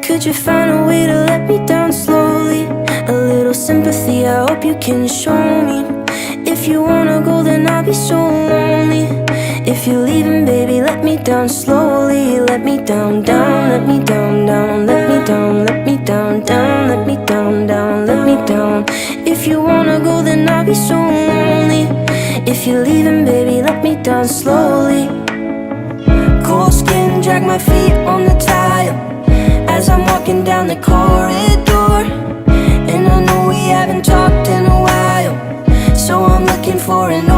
Could you find a way to let me down slowly? A little sympathy, I hope you can show me. If you wanna go, then I'll be so lonely. If you're leaving, baby, let me down slowly. Let me down, down, let me down, down. Let me down, let me down, down. Let me down, down, let me down. If you wanna go, then I'll be so lonely. If you're leaving, baby, let me down slowly. Cold skin, drag my feet on the tile as I'm walking down the corridor. And I know we haven't talked in a while, so I'm looking for an